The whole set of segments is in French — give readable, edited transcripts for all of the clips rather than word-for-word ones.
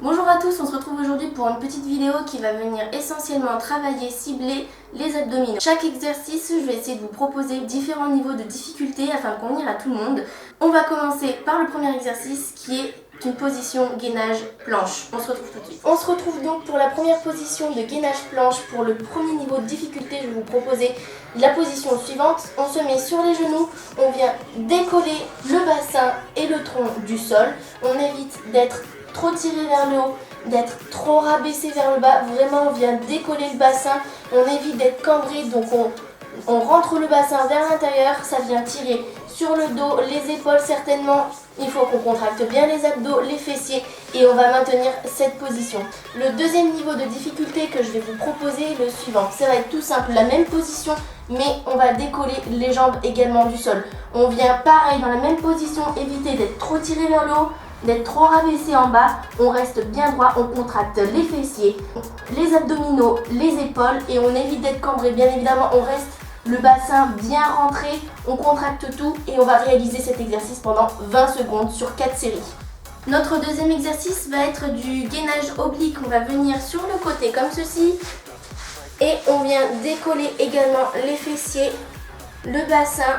Bonjour à tous, on se retrouve aujourd'hui pour une petite vidéo qui va venir essentiellement travailler, cibler les abdominaux. Chaque exercice, je vais essayer de vous proposer différents niveaux de difficulté afin de convenir à tout le monde. On va commencer par le premier exercice qui est une position gainage planche. On se retrouve tout de suite. On se retrouve donc pour la première position de gainage planche. Pour le premier niveau de difficulté, je vais vous proposer la position suivante. On se met sur les genoux, on vient décoller le bassin et le tronc du sol. On évite d'être trop tiré vers le haut, d'être trop rabaissé vers le bas. Vraiment, on vient décoller le bassin. On évite d'être cambré, donc on rentre le bassin vers l'intérieur. Ça vient tirer sur le dos, les épaules certainement. Il faut qu'on contracte bien les abdos, les fessiers et on va maintenir cette position. Le deuxième niveau de difficulté que je vais vous proposer est le suivant. Ça va être tout simple, la même position, mais on va décoller les jambes également du sol. On vient pareil dans la même position, éviter d'être trop tiré vers le haut, d'être trop rabaissé en bas. On reste bien droit, on contracte les fessiers, les abdominaux, les épaules et on évite d'être cambré. Bien évidemment, on reste le bassin bien rentré, on contracte tout et on va réaliser cet exercice pendant 20 secondes sur 4 séries. Notre deuxième exercice va être du gainage oblique. On va venir sur le côté comme ceci et on vient décoller également les fessiers, le bassin,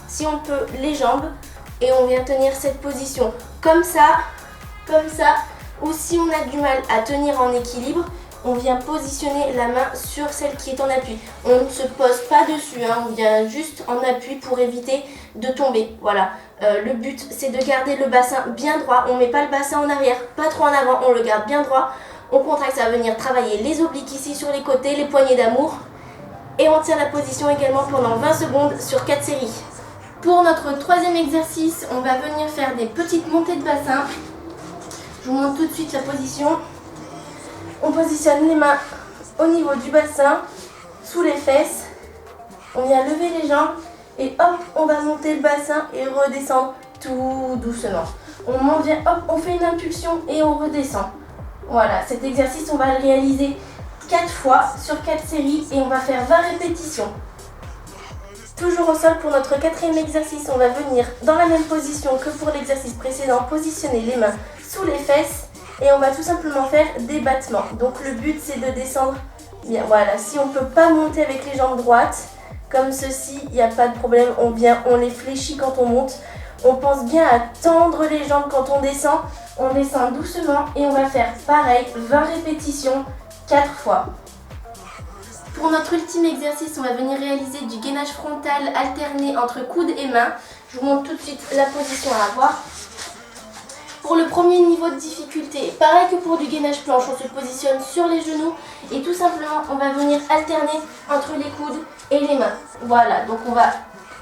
si on peut les jambes et on vient tenir cette position comme ça, ou si on a du mal à tenir en équilibre, on vient positionner la main sur celle qui est en appui. On ne se pose pas dessus, on vient juste en appui pour éviter de tomber. Voilà. Le but, c'est de garder le bassin bien droit. On ne met pas le bassin en arrière, pas trop en avant, on le garde bien droit. On contracte, ça va venir travailler les obliques ici sur les côtés, les poignées d'amour. Et on tient la position également pendant 20 secondes sur 4 séries. Pour notre troisième exercice, on va venir faire des petites montées de bassin. Je vous montre tout de suite la position. On positionne les mains au niveau du bassin, sous les fesses. On vient lever les jambes et hop, on va monter le bassin et redescendre tout doucement. On monte bien, hop, on fait une impulsion et on redescend. Voilà, cet exercice, on va le réaliser 4 fois sur 4 séries et on va faire 20 répétitions. Toujours au sol pour notre quatrième exercice, on va venir dans la même position que pour l'exercice précédent, positionner les mains sous les fesses. Et on va tout simplement faire des battements. Donc le but c'est de descendre bien. Voilà, si on ne peut pas monter avec les jambes droites, comme ceci, il n'y a pas de problème. On les fléchit quand on monte. On pense bien à tendre les jambes quand on descend. On descend doucement et on va faire pareil, 20 répétitions, 4 fois. Pour notre ultime exercice, on va venir réaliser du gainage frontal alterné entre coudes et mains. Je vous montre tout de suite la position à avoir. Pour le premier niveau de difficulté, pareil que pour du gainage planche, on se positionne sur les genoux et tout simplement on va venir alterner entre les coudes et les mains. Voilà, donc on va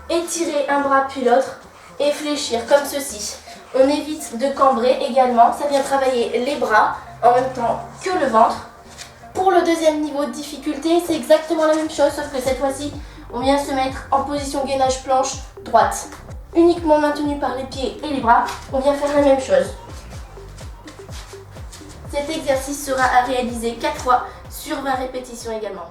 étirer un bras puis l'autre et fléchir comme ceci. On évite de cambrer également, ça vient travailler les bras en même temps que le ventre. Pour le deuxième niveau de difficulté, c'est exactement la même chose, sauf que cette fois-ci, on vient se mettre en position gainage planche droite. Uniquement maintenu par les pieds et les bras, on vient faire la même chose. Cet exercice sera à réaliser 4 fois sur 20 répétitions également.